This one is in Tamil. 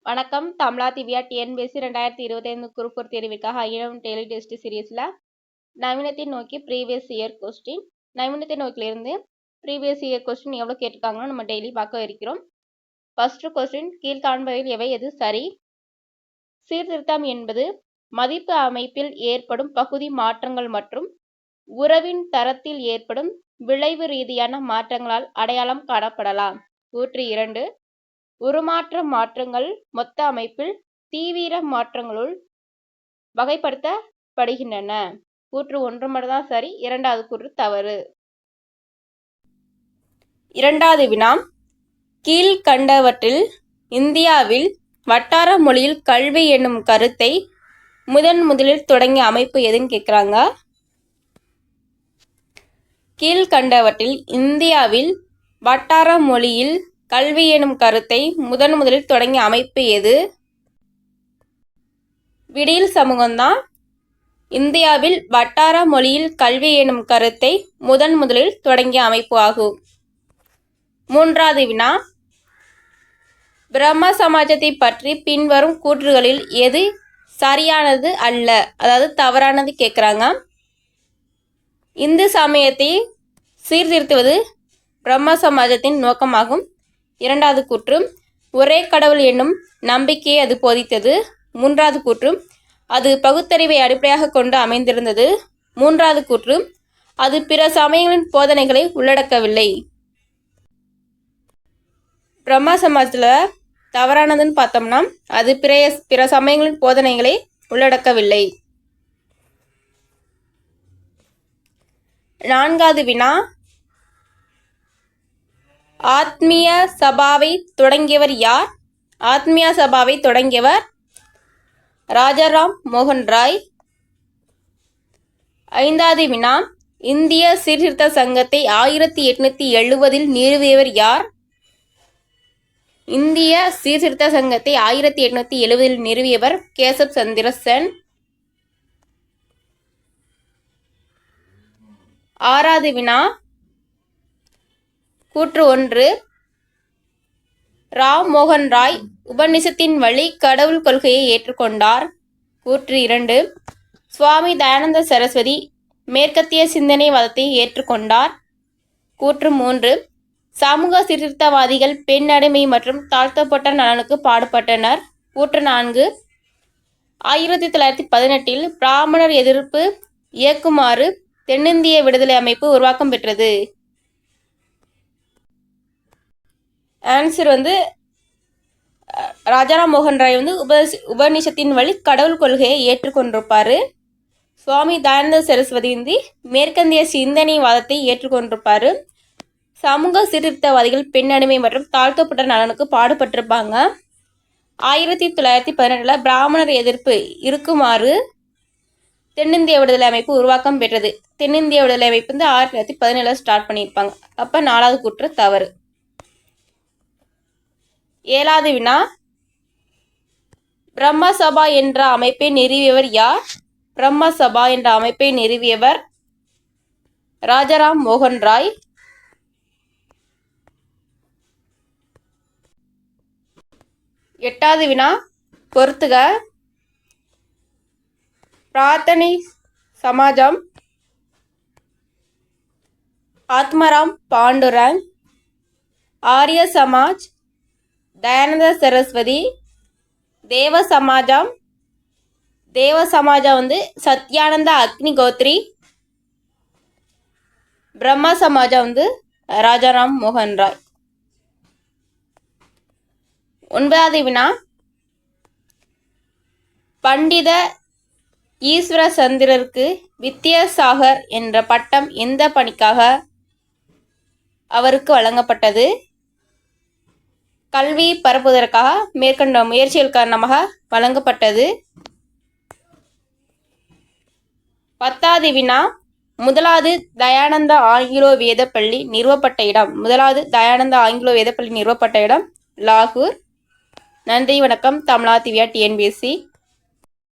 வணக்கம். தமிழா திவ்யா டிஎன்பிஎஸ்சி 2025 குரூப் 1 தேர்விற்காக ஐயம் டெய்லி டெஸ்ட் சீரீஸில் நவீனத்தை நோக்கி ப்ரீவியஸ் இயர் கொஸ்டின் நவீனத்தை நோக்கிலிருந்து ப்ரீவியஸ் இயர் கொஸ்டின் எவ்வளோ கேட்டிருக்காங்கன்னு நம்ம டெய்லி பார்க்க இருக்கிறோம். ஃபர்ஸ்ட் கொஸ்டின், கீழ்காண்பவையில் எவை எது சரி? சீர்திருத்தம் என்பது மதிப்பு அமைப்பில் ஏற்படும் பகுதி மாற்றங்கள் மற்றும் உறவின் தரத்தில் ஏற்படும் விளைவு ரீதியான மாற்றங்களால் அடையாளம் காணப்படலாம். கூற்று 2, உருமாற்ற மாற்றங்கள் மொத்த அமைப்பில் தீவிர மாற்றங்களுள் வகைப்படுத்தப்படுகின்றன. கூற்று 1 மட்டும்தான் சரி, இரண்டாவது கூற்று தவறு. இரண்டாவது வினா, கீழ்கண்டவற்றில் இந்தியாவில் வட்டார மொழியில் கல்வி என்னும் கருத்தை முதலில் தொடங்கிய அமைப்பு எதுன்னு கேட்குறாங்க. கீழ்கண்டவற்றில் இந்தியாவில் வட்டார மொழியில் கல்வி எனும் கருத்தை முதலில் தொடங்கிய அமைப்பு எது? விடியல் சமூகம்தான் இந்தியாவில் வட்டார மொழியில் கல்வி எனும் கருத்தை முதலில் தொடங்கிய அமைப்பு ஆகும். மூன்றாவது வினா, பிரம்ம சமாஜத்தை பற்றி பின்வரும் கூற்றுகளில் எது சரியானது அல்ல, அதாவது தவறானது கேட்குறாங்க. இந்து சமயத்தை சீர்திருத்துவது பிரம்ம சமாஜத்தின் நோக்கமாகும். இரண்டாவது கூற்று, ஒரே கடவுள் என்னும் நம்பிக்கையை அது போதித்தது. மூன்றாவது கூற்று, அது பகுத்தறிவை அடிப்படையாக கொண்டு அமைந்திருந்தது. மூன்றாவது கூற்று, அது பிற சமயங்களின் போதனைகளை உள்ளடக்கவில்லை. பிரம்ம சமாஜத்தில் தவறானதுன்னு பார்த்தோம்னா அது பிற சமயங்களின் போதனைகளை உள்ளடக்கவில்லை. நான்காவது வினா, ஆத்மிய சபாவை தொடங்கியவர் யார்? ஆத்மிய சபாவை தொடங்கியவர் ராஜாராம் மோகன் ராய். ஐந்தாவது வினா, இந்திய சீர்திருத்த சங்கத்தை 1870 நிறுவியவர் யார்? இந்திய சீர்திருத்த சங்கத்தை 1870 நிறுவியவர் கேசப் சந்திர சென். ஆறாவது வினா, கூற்று 1, ராம் மோகன் ராய் உபநிஷத்தின் வழி கடவுள் கொள்கையை ஏற்றுக்கொண்டார். கூற்று 2, சுவாமி தயானந்த சரஸ்வதி மேற்கத்திய சிந்தனைவாதத்தை ஏற்றுக்கொண்டார். கூற்று 3, சமூக சீர்திருத்தவாதிகள் பெண் அடிமை மற்றும் தாழ்த்தப்பட்ட நலனுக்கு பாடுபட்டனர். கூற்று 4, 1918 பிராமணர் எதிர்ப்பு இயக்குமாறு தென்னிந்திய விடுதலை அமைப்பு உருவாக்கம் பெற்றது. ஆன்சர் ராஜாராம் மோகன் ராய் உபநிஷத்தின் வழி கடவுள் கொள்கையை ஏற்றுக்கொண்டிருப்பாரு. சுவாமி தயானந்த சரஸ்வதி மேற்கந்திய சிந்தனைவாதத்தை ஏற்றுக்கொண்டிருப்பாரு. சமூக சீர்திருத்தவாதிகள் பெண் அடிமை மற்றும் தாழ்த்தப்பட்ட நலனுக்கு பாடுபட்டிருப்பாங்க. 1918 பிராமணர் எதிர்ப்பு இருக்குமாறு தென்னிந்திய விடுதலை அமைப்பு உருவாக்கம் பெற்றது. தென்னிந்திய விடுதலை அமைப்பு 1917 ஸ்டார்ட் பண்ணியிருப்பாங்க. அப்போ 4வது கூற்று தவறு. ஏழாவது வினா, பிரம்ம சபா என்ற அமைப்பை நிறுவியவர் யார்? பிரம்ம சபா என்ற அமைப்பை நிறுவியவர் ராஜாராம் மோகன் ராய். எட்டாவது வினா பொறுத்துக. பிரார்த்தனை சமாஜம், ஆத்மராம் பாண்டுரங், ஆரிய சமாஜ், தயானந்த சரஸ்வதி, தேவ சமாஜம் சத்யானந்த அக்னிகோத்ரி, பிரம்ம சமாஜம் ராஜாராம் மோகன் ராய். 9வது வினா, பண்டித ஈஸ்வர சந்திரருக்கு வித்யாசாகர் என்ற பட்டம் எந்த பணிக்காக அவருக்கு வழங்கப்பட்டது? கல்வி பரப்புவதற்காக மேற்கொண்ட முயற்சிகள் காரணமாக வழங்கப்பட்டது. 10வது வினா, முதலாவது தயானந்த ஆங்கிலோ வேத பள்ளி நிறுவப்பட்ட இடம். முதலாவது தயானந்த ஆங்கிலோ வேத பள்ளி நிறுவப்பட்ட இடம் லாகூர். நன்றி, வணக்கம். தமிழா திவ்யா டிஎன்பிஎஸ்சி.